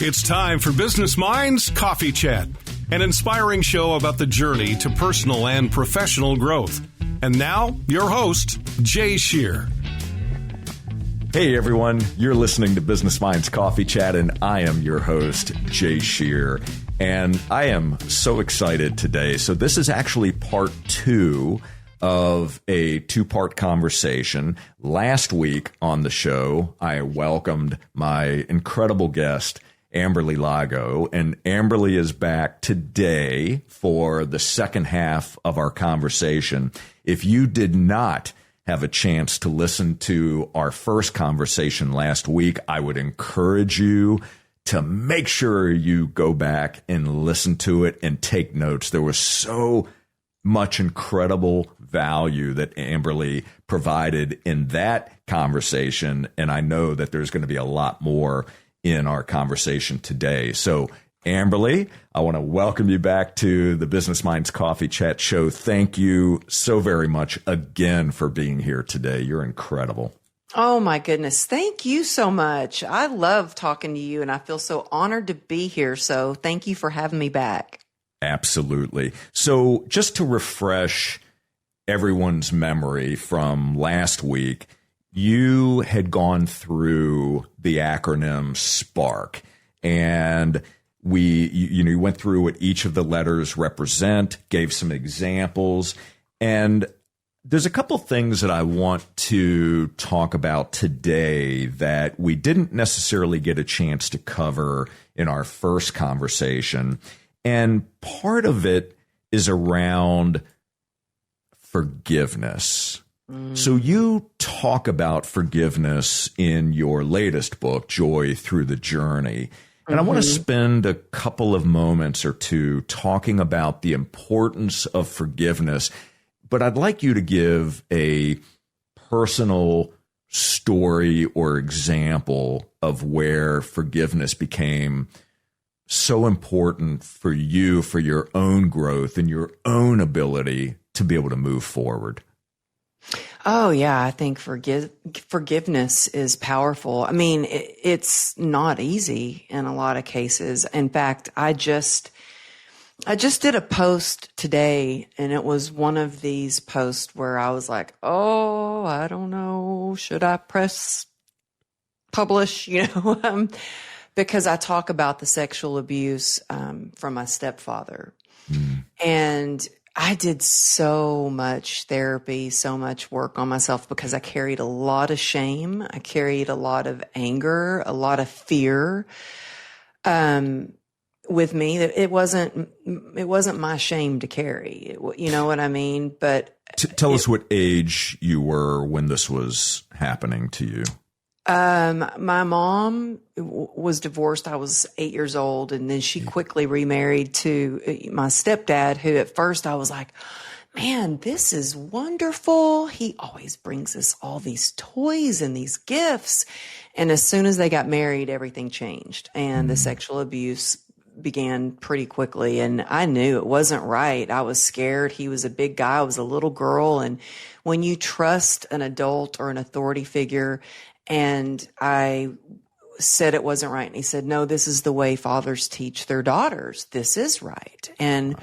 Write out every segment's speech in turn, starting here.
It's time for Business Minds Coffee Chat, an inspiring show about the journey to personal and professional growth. And now, your host, Jay Shear. Hey everyone, you're listening to Business Minds Coffee Chat, and I am your host, Jay Shear. And I am so excited today. So this is actually part 2 of a 2-part conversation. Last week on the show, I welcomed my incredible guest, Amberly Lago, and Amberly is back today for the second half of our conversation. If you did not have a chance to listen to our first conversation last week, I would encourage you to make sure you go back and listen to it and take notes. There was so much incredible value that Amberly provided in that conversation, and I know that there's going to be a lot more in our conversation today. So, Amberly, I want to welcome you back to the Business Minds Coffee Chat show. Thank you so very much again for being here today. You're incredible. Oh, my goodness. Thank you so much. I love talking to you, and I feel so honored to be here. So thank you for having me back. Absolutely. So just to refresh everyone's memory from last week, you had gone through the acronym SPARK, and you went through what each of the letters represent, gave some examples, and there's a couple things that I want to talk about today that we didn't necessarily get a chance to cover in our first conversation, and part of it is around forgiveness. So you talk about forgiveness in your latest book, Joy Through the Journey. And I want to spend a couple of moments or two talking about the importance of forgiveness. But I'd like you to give a personal story or example of where forgiveness became so important for you, for your own growth and your own ability to be able to move forward. Oh, yeah. I think forgiveness is powerful. I mean, it's not easy in a lot of cases. In fact, I just did a post today, and it was one of these posts where I was like, oh, I don't know. Should I press publish? Because I talk about the sexual abuse from my stepfather. And I did so much therapy, so much work on myself because I carried a lot of shame. I carried a lot of anger, a lot of fear with me. It wasn't my shame to carry. You know what I mean? But tell us what age you were when this was happening to you. My mom was divorced. I was 8 years old, and then she quickly remarried to my stepdad, who at first I was like, man, this is wonderful. He always brings us all these toys and these gifts. And as soon as they got married, everything changed, and the sexual abuse began pretty quickly. And I knew it wasn't right. I was scared. He was a big guy. I was a little girl. And when you trust an adult or an authority figure, and I said it wasn't right. And he said, no, this is the way fathers teach their daughters. This is right. And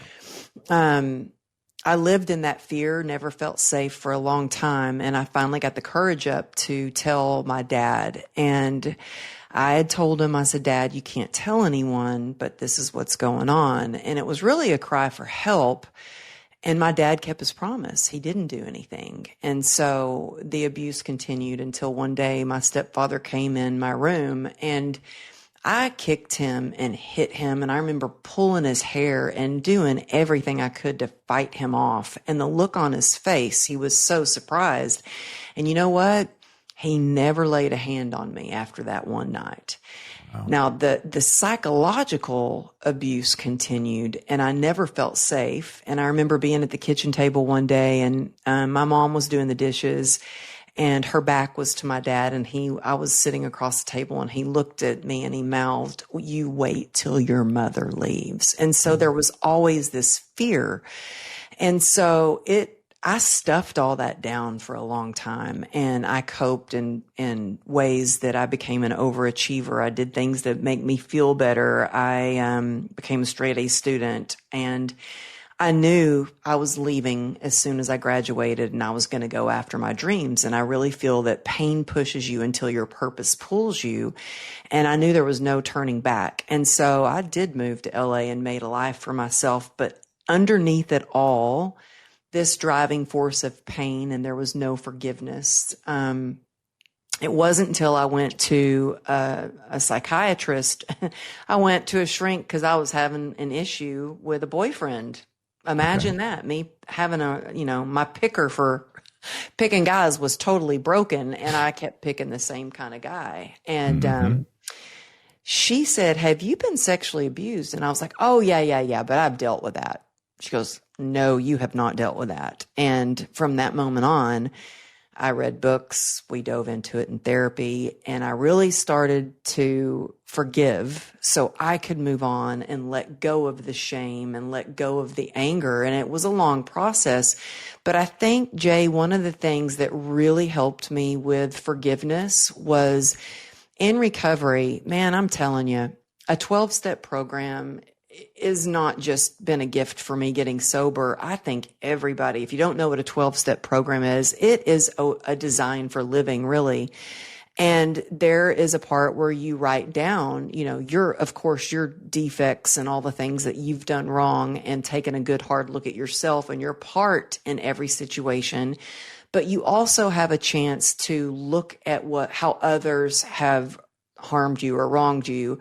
I lived in that fear, never felt safe for a long time. And I finally got the courage up to tell my dad. And I had told him, I said, Dad, you can't tell anyone, but this is what's going on. And it was really a cry for help. And my dad kept his promise. He didn't do anything. And so the abuse continued until one day my stepfather came in my room, and I kicked him and hit him. And I remember pulling his hair and doing everything I could to fight him off. And the look on his face, he was so surprised. And you know what? He never laid a hand on me after that one night. Wow. Now, the psychological abuse continued, and I never felt safe. And I remember being at the kitchen table one day, and my mom was doing the dishes, and her back was to my dad, and I was sitting across the table, and he looked at me and he mouthed, "You wait till your mother leaves." And so there was always this fear. And so I stuffed all that down for a long time, and I coped in ways that I became an overachiever. I did things that make me feel better. I became a straight A student, and I knew I was leaving as soon as I graduated, and I was going to go after my dreams. And I really feel that pain pushes you until your purpose pulls you. And I knew there was no turning back. And so I did move to LA and made a life for myself. But underneath it all, this driving force of pain, and there was no forgiveness. It wasn't until I went to a psychiatrist, I went to a shrink because I was having an issue with a boyfriend. Imagine that, me having my picker for picking guys was totally broken, and I kept picking the same kind of guy. And she said, "Have you been sexually abused?" And I was like, "Oh, yeah, but I've dealt with that." She goes, "No, you have not dealt with that." And from that moment on, I read books, we dove into it in therapy, and I really started to forgive so I could move on and let go of the shame and let go of the anger. And it was a long process. But I think, Jay, one of the things that really helped me with forgiveness was in recovery. Man, I'm telling you, a 12-step program is not just been a gift for me getting sober. I think everybody, if you don't know what a 12-step program is, it is a design for living, really. And there is a part where you write down, your defects and all the things that you've done wrong, and taking a good hard look at yourself and your part in every situation. But you also have a chance to look at how others have harmed you or wronged you.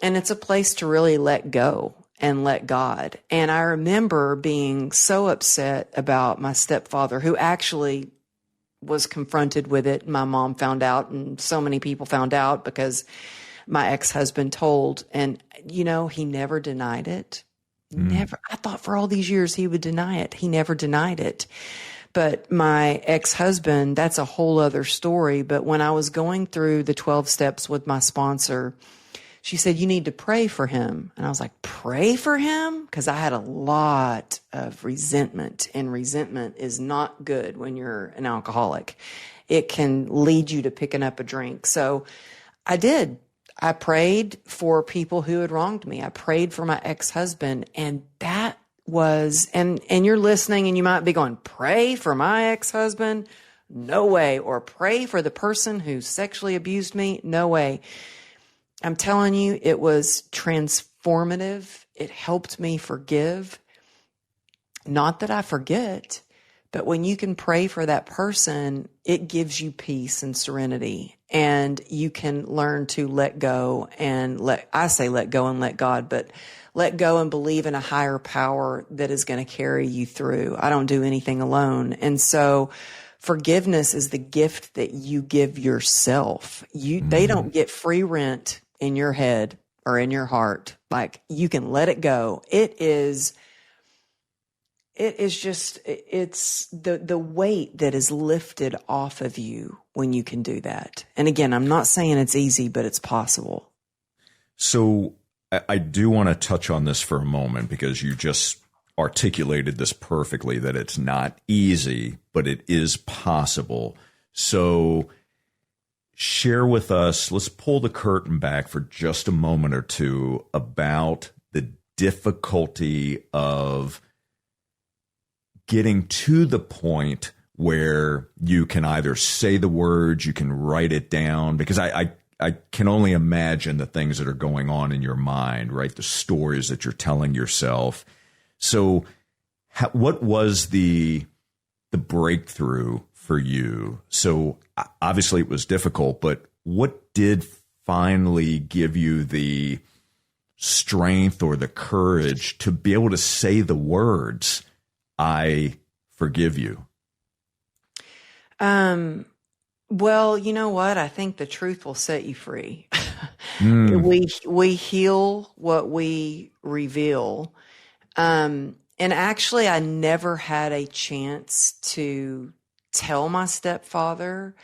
And it's a place to really let go and let God. And I remember being so upset about my stepfather, who actually was confronted with it. My mom found out, and so many people found out because my ex-husband told. And, he never denied it. Never. I thought for all these years he would deny it. He never denied it. But my ex-husband, that's a whole other story. But when I was going through the 12 steps with my sponsor, she said, "You need to pray for him." And I was like, "Pray for him?" Because I had a lot of resentment, and resentment is not good when you're an alcoholic. It can lead you to picking up a drink. So I did. I prayed for people who had wronged me. I prayed for my ex-husband, and that was, and you're listening and you might be going, "Pray for my ex-husband? No way." Or "Pray for the person who sexually abused me? No way." I'm telling you, it was transformative. It helped me forgive. Not that I forget, but when you can pray for that person, it gives you peace and serenity, and you can learn to let go and let go and let God, but let go and believe in a higher power that is going to carry you through. I don't do anything alone. And so forgiveness is the gift that you give yourself. They don't get free rent in your head or in your heart. Like, you can let it go. It's the weight that is lifted off of you when you can do that. And again, I'm not saying it's easy, but it's possible. So I do want to touch on this for a moment, because you just articulated this perfectly, that it's not easy, but it is possible. So share with us, let's pull the curtain back for just a moment or two about the difficulty of getting to the point where you can either say the words, you can write it down, because I can only imagine the things that are going on in your mind, right? The stories that you're telling yourself. So what was the breakthrough for you? So obviously it was difficult, but what did finally give you the strength or the courage to be able to say the words, "I forgive you"? Well, you know what? I think the truth will set you free. We heal what we reveal. And actually, I never had a chance to tell my stepfather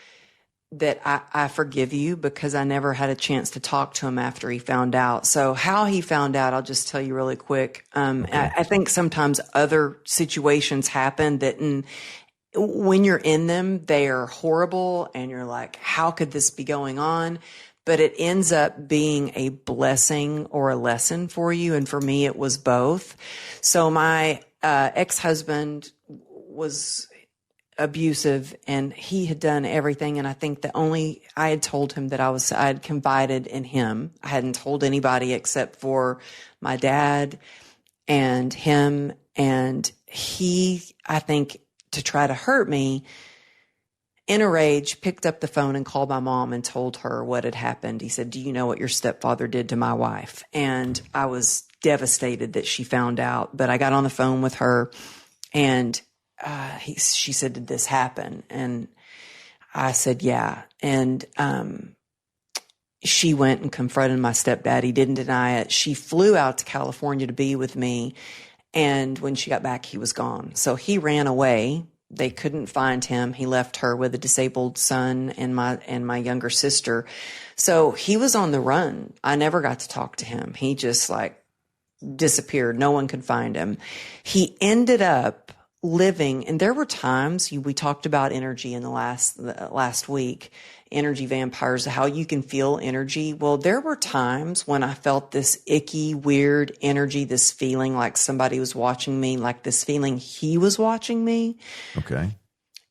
that I forgive you because I never had a chance to talk to him after he found out. So how he found out, I'll just tell you really quick. Okay. I think sometimes other situations happen that when you're in them, they are horrible and you're like, how could this be going on? But it ends up being a blessing or a lesson for you. And for me, it was both. So my ex-husband was abusive and he had done everything. And I think I had told him that I had confided in him. I hadn't told anybody except for my dad and him. And he, I think, to try to hurt me, in a rage, picked up the phone and called my mom and told her what had happened. He said, "Do you know what your stepfather did to my wife?" And I was devastated that she found out, but I got on the phone with her and she said, "Did this happen?" And I said, "Yeah." And she went and confronted my stepdad. He didn't deny it. She flew out to California to be with me. And when she got back, he was gone. So he ran away. They couldn't find him. He left her with a disabled son and my younger sister. So he was on the run. I never got to talk to him. He just disappeared. No one could find him. He ended up living, and there were times we talked about energy in the last week, energy vampires, how you can feel energy. Well, there were times when I felt this icky, weird energy, this feeling like somebody was watching me, like this feeling he was watching me. Okay.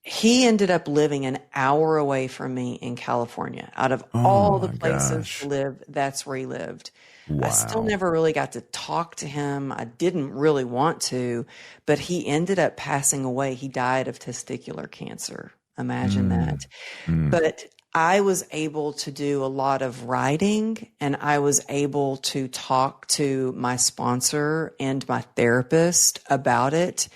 He ended up living an hour away from me in California. Out of all the places to live, that's where he lived. Wow. I still never really got to talk to him. I didn't really want to, but he ended up passing away. He died of testicular cancer. Imagine that. But I was able to do a lot of writing, and I was able to talk to my sponsor and my therapist about it.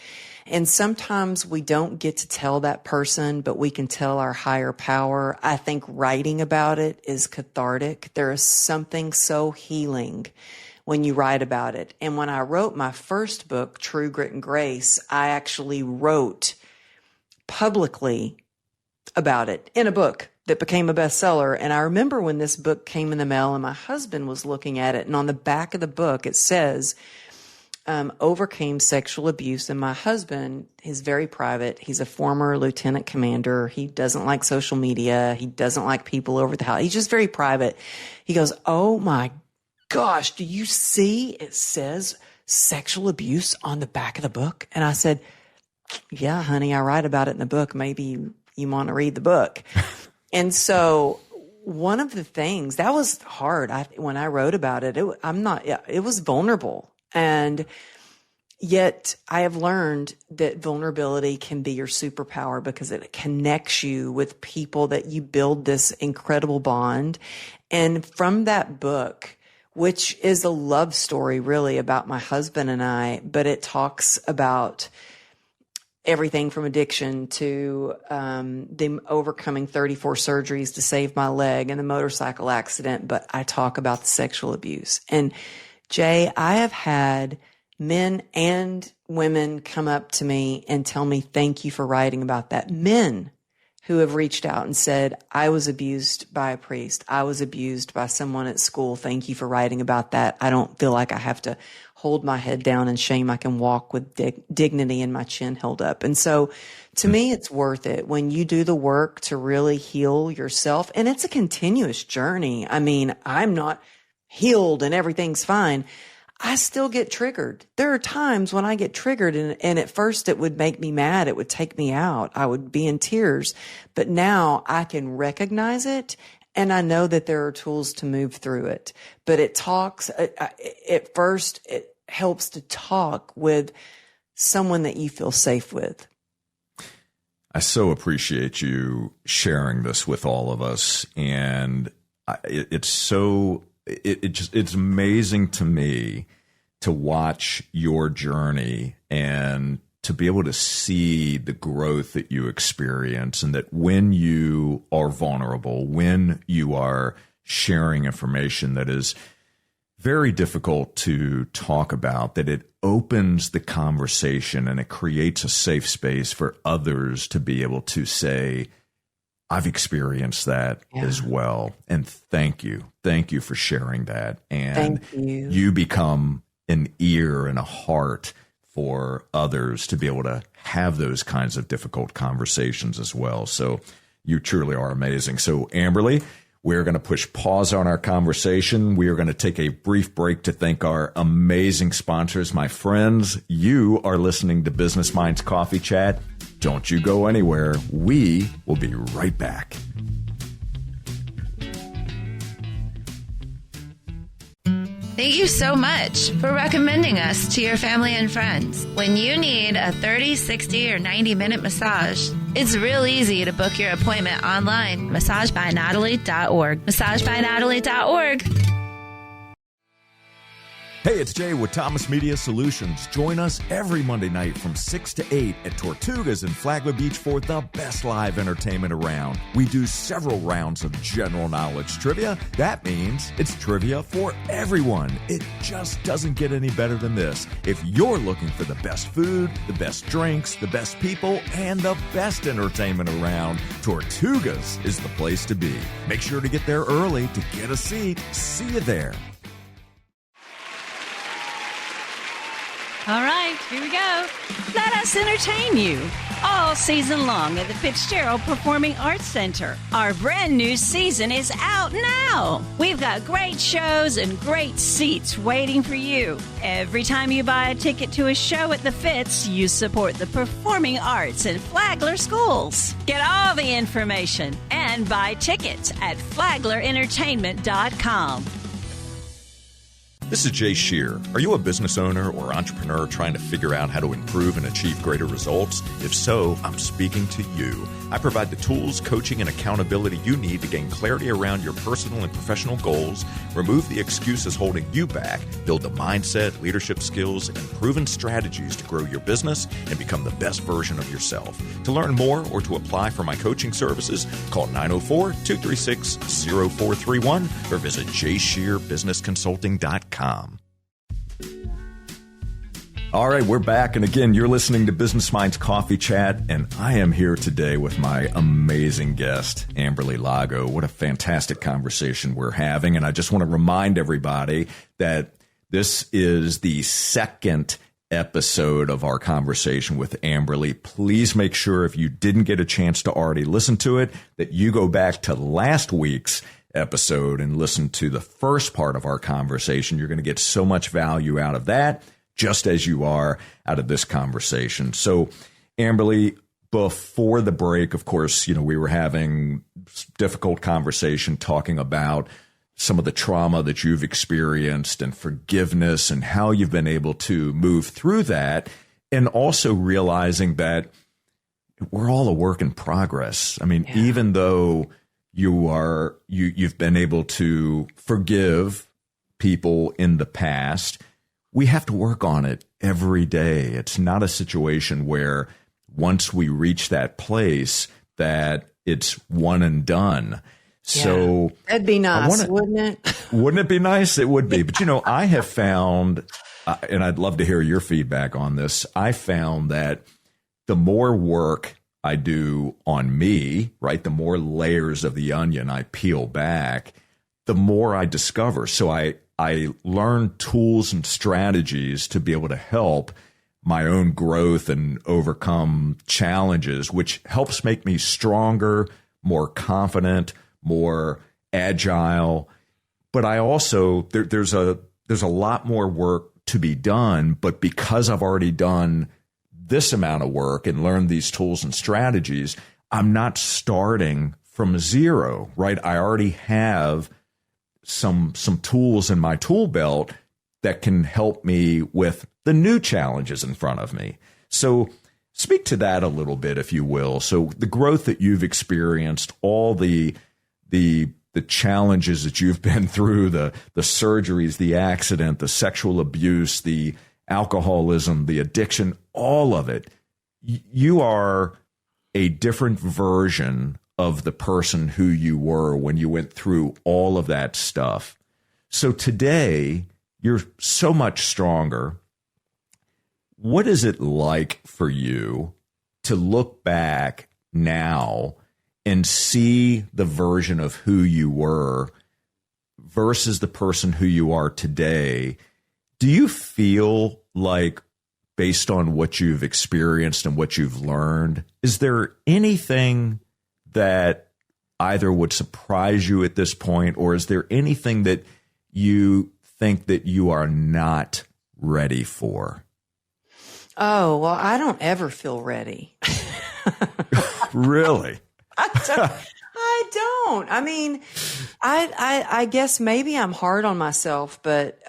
And sometimes we don't get to tell that person, but we can tell our higher power. I think writing about it is cathartic. There is something so healing when you write about it. And when I wrote my first book, True Grit and Grace, I actually wrote publicly about it in a book that became a bestseller. And I remember when this book came in the mail and my husband was looking at it, and on the back of the book, it says, overcame sexual abuse. And my husband is very private. He's a former lieutenant commander. He doesn't like social media. He doesn't like people over the house. He's just very private. He goes, "Oh my gosh, do you see it says sexual abuse on the back of the book?" And I said, "Yeah, honey, I write about it in the book. Maybe you want to read the book." And so one of the things that was hard, when I wrote about it, it was vulnerable. And yet I have learned that vulnerability can be your superpower because it connects you with people that you build this incredible bond. And from that book, which is a love story really about my husband and I, but it talks about everything from addiction to them overcoming 34 surgeries to save my leg and the motorcycle accident. But I talk about the sexual abuse. And Jay, I have had men and women come up to me and tell me, "Thank you for writing about that." Men who have reached out and said, "I was abused by a priest. I was abused by someone at school. Thank you for writing about that. I don't feel like I have to hold my head down in shame. I can walk with dignity and my chin held up." And so to me, it's worth it when you do the work to really heal yourself. And it's a continuous journey. I mean, I'm not healed and everything's fine. I still get triggered. There are times when I get triggered and at first it would make me mad. It would take me out. I would be in tears. But now I can recognize it and I know that there are tools to move through it. But at first it helps to talk with someone that you feel safe with. I so appreciate you sharing this with all of us. And it's amazing to me to watch your journey and to be able to see the growth that you experience, and that when you are vulnerable, when you are sharing information that is very difficult to talk about, that it opens the conversation and it creates a safe space for others to be able to say, I've experienced that as well. And thank you. Thank you for sharing that. And you become an ear and a heart for others to be able to have those kinds of difficult conversations as well. So you truly are amazing. So Amberly, we're going to push pause on our conversation. We are going to take a brief break to thank our amazing sponsors. My friends, you are listening to Business Minds Coffee Chat. Don't you go anywhere. We will be right back. Thank you so much for recommending us to your family and friends. When you need a 30, 60, or 90-minute massage, it's real easy to book your appointment online. MassageByNatalie.org. MassageByNatalie.org. Hey, it's Jay with Thomas Media Solutions. Join us every Monday night from 6 to 8 at Tortugas in Flagler Beach for the best live entertainment around. We do several rounds of general knowledge trivia. That means it's trivia for everyone. It just doesn't get any better than this. If you're looking for the best food, the best drinks, the best people, and the best entertainment around, Tortugas is the place to be. Make sure to get there early to get a seat. See you there. All right, here we go. Let us entertain you all season long at the Fitzgerald Performing Arts Center. Our brand new season is out now. We've got great shows and great seats waiting for you. Every time you buy a ticket to a show at the Fitz, you support the performing arts in Flagler schools. Get all the information and buy tickets at flaglerentertainment.com. This is Jay Shear. Are you a business owner or entrepreneur trying to figure out how to improve and achieve greater results? If so, I'm speaking to you. I provide the tools, coaching, and accountability you need to gain clarity around your personal and professional goals, remove the excuses holding you back, build the mindset, leadership skills, and proven strategies to grow your business and become the best version of yourself. To learn more or to apply for my coaching services, call 904-236-0431 or visit jshearbusinessconsulting.com. All right, we're back. And again, you're listening to Business Minds Coffee Chat, and I am here today with my amazing guest, Amberly Lago. What a fantastic conversation we're having. And I just want to remind everybody that this is the second episode of our conversation with Amberly. Please make sure if you didn't get a chance to already listen to it, that you go back to last week's episode and listen to the first part of our conversation. You're going to get so much value out of that, just as you are out of this conversation. So, Amberly, before the break, of course, we were having difficult conversation talking about some of the trauma that you've experienced and forgiveness and how you've been able to move through that, and also realizing that we're all a work in progress. I mean, even though you've been able to forgive people in the past, we have to work on it every day. It's not a situation where once we reach that place that it's one and done. So that'd be nice, wouldn't it? Wouldn't it be nice? It would be. But, I have found, and I'd love to hear your feedback on this, I found that the more work I do on me, right, the more layers of the onion I peel back, the more I discover. So I learn tools and strategies to be able to help my own growth and overcome challenges, which helps make me stronger, more confident, more agile. But I also, there's a lot more work to be done, but because I've already done this amount of work and learned these tools and strategies, I'm not starting from zero, right? I already have some tools in my tool belt that can help me with the new challenges in front of me. So speak to that a little bit, if you will. So the growth that you've experienced, all the challenges that you've been through, the surgeries, the accident, the sexual abuse, the alcoholism, the addiction, all of it, you are a different version of the person who you were when you went through all of that stuff. So today, you're so much stronger. What is it like for you to look back now and see the version of who you were versus the person who you are today, do you feel like, based on what you've experienced and what you've learned, is there anything that either would surprise you at this point, or is there anything that you think that you are not ready for? Oh, well, I don't ever feel ready. Really? I don't. I mean, I guess maybe I'm hard on myself, but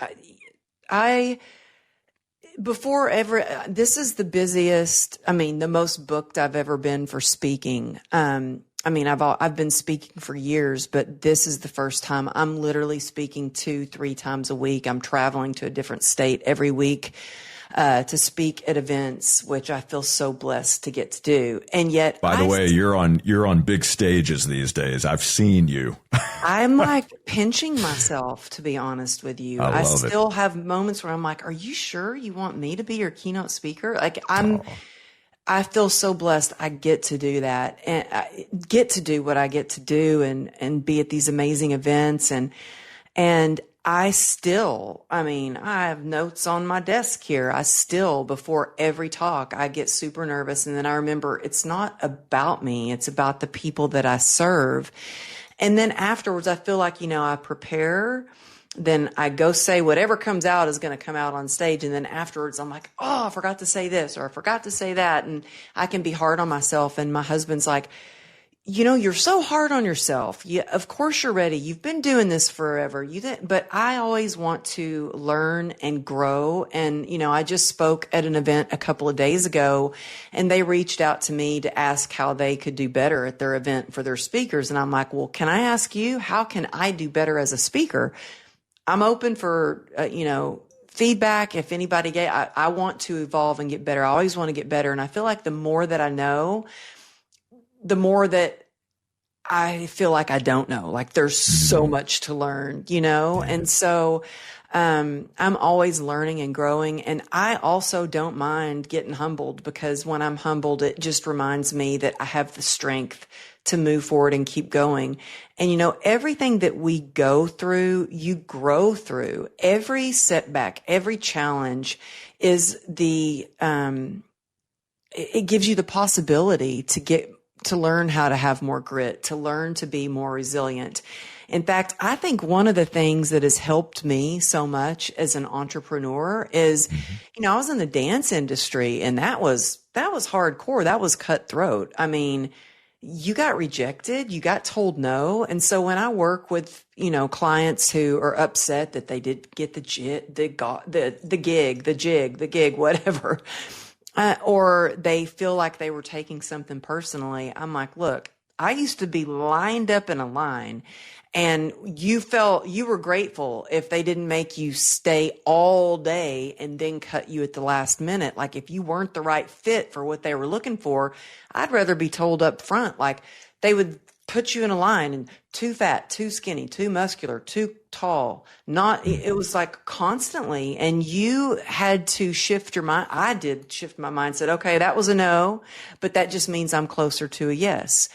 this is the busiest, the most booked I've ever been for speaking. I've been speaking for years, but this is the first time I'm literally speaking 2-3 times a week. I'm traveling to a different state every week to speak at events, which I feel so blessed to get to do. And yet, by the way, you're on big stages these days. I've seen you. I'm like pinching myself, to be honest with you. I still have moments where I'm like, are you sure you want me to be your keynote speaker? Like I feel so blessed. I get to do that, and I get to do what I get to do, and be at these amazing events. And I still, I have notes on my desk here. I still, before every talk, I get super nervous. And then I remember it's not about me. It's about the people that I serve. And then afterwards, I feel like, I prepare, then I go say whatever comes out is going to come out on stage. And then afterwards, I'm like, oh, I forgot to say this, or I forgot to say that. And I can be hard on myself. And my husband's like, you're so hard on yourself. Of course you're ready. You've been doing this forever. But I always want to learn and grow. And, I just spoke at an event a couple of days ago, and they reached out to me to ask how they could do better at their event for their speakers. And I'm like, well, can I ask you, how can I do better as a speaker? I'm open for, feedback. If anybody I want to evolve and get better. I always want to get better. And I feel like the more that I know, the more that I feel like I don't know, like there's so much to learn, And so, I'm always learning and growing. And I also don't mind getting humbled, because when I'm humbled, it just reminds me that I have the strength to move forward and keep going. And, everything that we go through, you grow through. Every setback, every challenge is it gives you the possibility to learn how to have more grit, to learn to be more resilient. In fact, I think one of the things that has helped me so much as an entrepreneur is, I was in the dance industry, and that was hardcore. That was cutthroat. You got rejected, you got told no. And so when I work with, clients who are upset that they did get the gig, whatever, or they feel like they were taking something personally, I'm like, look, I used to be lined up in a line, and you were grateful if they didn't make you stay all day and then cut you at the last minute. Like, if you weren't the right fit for what they were looking for, I'd rather be told up front. Like, they would put you in a line, and too fat, too skinny, too muscular, too tall. It was like constantly. And you had to shift your mind. I did shift my mind, said, okay, that was a no, but that just means I'm closer to a yes.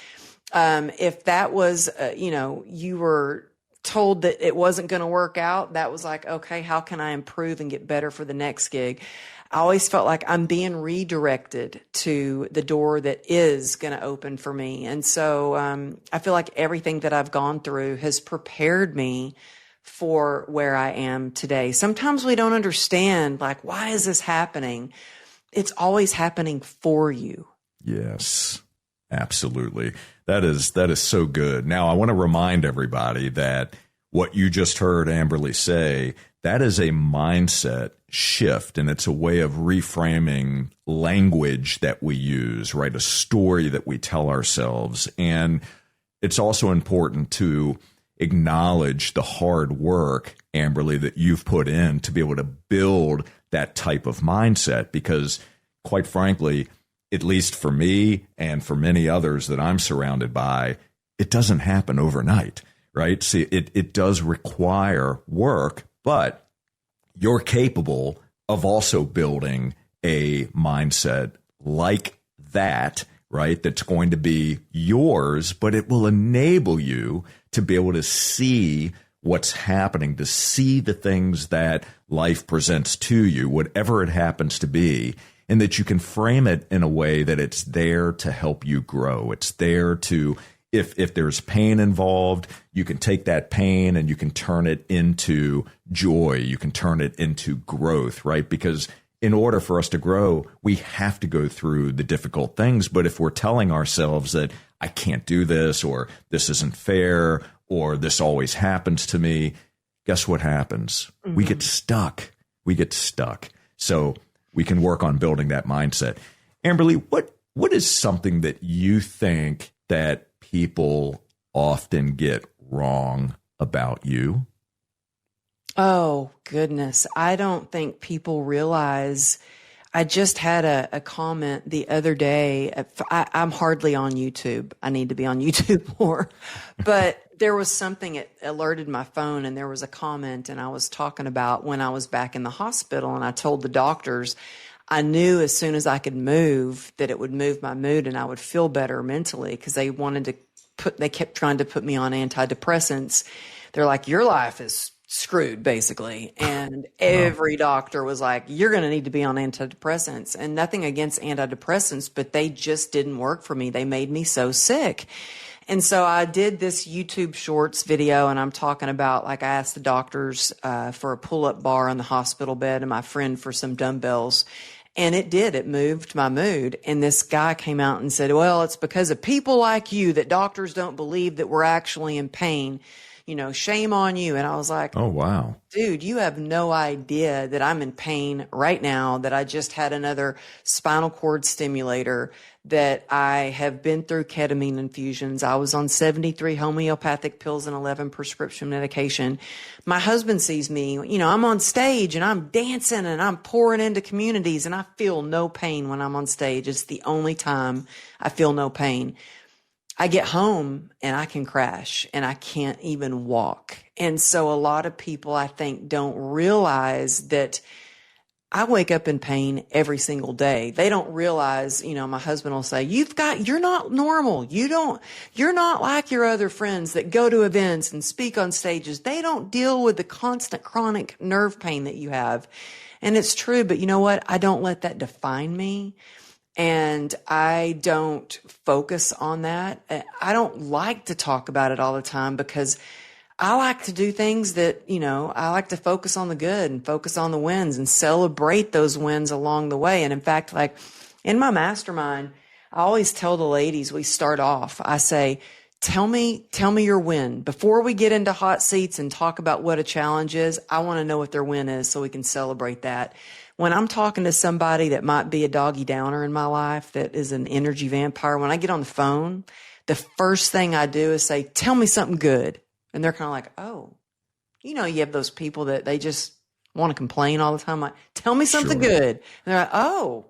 If that was, you were told that it wasn't going to work out, that was like, okay, how can I improve and get better for the next gig? I always felt like I'm being redirected to the door that is going to open for me. And so I feel like everything that I've gone through has prepared me for where I am today. Sometimes we don't understand, like, why is this happening? It's always happening for you. Yes, absolutely. That is so good. Now, I want to remind everybody that what you just heard Amberly say, that is a mindset shift, and it's a way of reframing language that we use, right? A story that we tell ourselves. And it's also important to acknowledge the hard work, Amberly, that you've put in to be able to build that type of mindset, because quite frankly, at least for me and for many others that I'm surrounded by, it doesn't happen overnight, right? See, it does require work, but you're capable of also building a mindset like that, right? That's going to be yours, but it will enable you to be able to see what's happening, to see the things that life presents to you, whatever it happens to be, and that you can frame it in a way that it's there to help you grow. It's there to, if there's pain involved, you can take that pain and you can turn it into joy. You can turn it into growth, right? Because in order for us to grow, we have to go through the difficult things. But if we're telling ourselves that I can't do this, or this isn't fair, or this always happens to me, guess what happens? Mm-hmm. We get stuck. We get stuck. So we can work on building that mindset. Amberly, what is something that you think that people often get wrong about you? Oh, goodness. I don't think people realize. I just had a comment the other day. I'm hardly on YouTube. I need to be on YouTube more. But there was something, it alerted my phone, and there was a comment, and I was talking about when I was back in the hospital, and I told the doctors I knew as soon as I could move that it would move my mood and I would feel better mentally, because they kept trying to put me on antidepressants. They're like, your life is screwed, basically. And every doctor was like, you're going to need to be on antidepressants. And nothing against antidepressants, but they just didn't work for me. They made me so sick. And so I did this YouTube Shorts video, and I'm talking about, like, I asked the doctors for a pull-up bar on the hospital bed and my friend for some dumbbells. And it moved my mood. And this guy came out and said, well, it's because of people like you that doctors don't believe that we're actually in pain. You know, shame on you. And I was like, oh, wow, dude, you have no idea that I'm in pain right now, that I just had another spinal cord stimulator, that I have been through ketamine infusions. I was on 73 homeopathic pills and 11 prescription medication. My husband sees me, you know, I'm on stage and I'm dancing and I'm pouring into communities, and I feel no pain when I'm on stage. It's the only time I feel no pain. I get home and I can crash and I can't even walk. And so a lot of people, I think, don't realize that I wake up in pain every single day. They don't realize, you know, my husband will say, you're not normal. You're not like your other friends that go to events and speak on stages. They don't deal with the constant chronic nerve pain that you have. And it's true, but you know what? I don't let that define me. And I don't focus on that. I don't like to talk about it all the time, because I like to do things that, you know, I like to focus on the good and focus on the wins and celebrate those wins along the way. And in fact, like in my mastermind, I always tell the ladies, we start off, I say, tell me your win. Before we get into hot seats and talk about what a challenge is, I want to know what their win is so we can celebrate that. When I'm talking to somebody that might be a doggy downer in my life, that is an energy vampire, when I get on the phone, the first thing I do is say, tell me something good. And they're kind of like, oh, you know, you have those people that they just want to complain all the time. Like, tell me something good. And they're like, oh,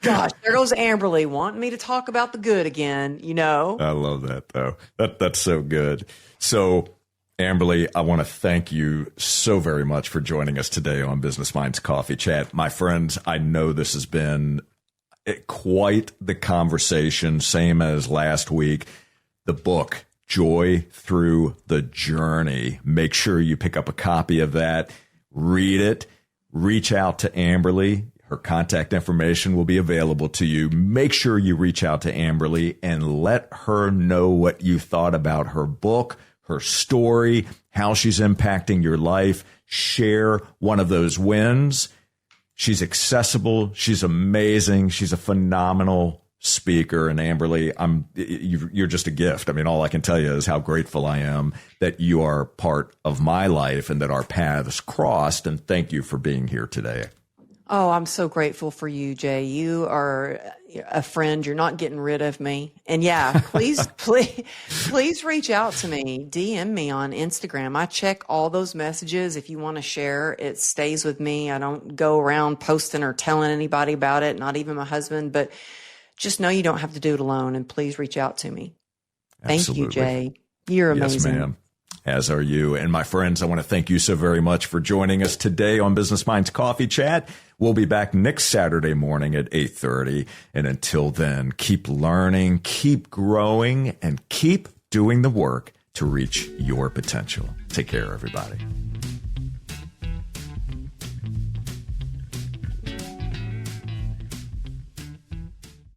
gosh, there goes Amberly wanting me to talk about the good again, you know? I love that, though. That's so good. So, Amberly, I want to thank you so very much for joining us today on Business Minds Coffee Chat. My friends, I know this has been quite the conversation, same as last week. The book, Joy Through the Journey. Make sure you pick up a copy of that, read it, reach out to Amberly. Her contact information will be available to you. Make sure you reach out to Amberly and let her know what you thought about her book, her story, how she's impacting your life. Share one of those wins. She's accessible. She's amazing. She's a phenomenal speaker. And Amberly, you're just a gift. I mean, all I can tell you is how grateful I am that you are part of my life and that our paths crossed. And thank you for being here today. Oh, I'm so grateful for you, Jay. You are a friend. You're not getting rid of me. And yeah, please reach out to me. DM me on Instagram. I check all those messages. If you want to share, it stays with me. I don't go around posting or telling anybody about it, not even my husband. But just know you don't have to do it alone. And please reach out to me. Thank Absolutely. you, Jay. You're amazing. Yes, ma'am. As are you. And my friends, I want to thank you so very much for joining us today on Business Minds Coffee Chat. We'll be back next Saturday morning at 8:30. And until then, keep learning, keep growing, and keep doing the work to reach your potential. Take care, everybody.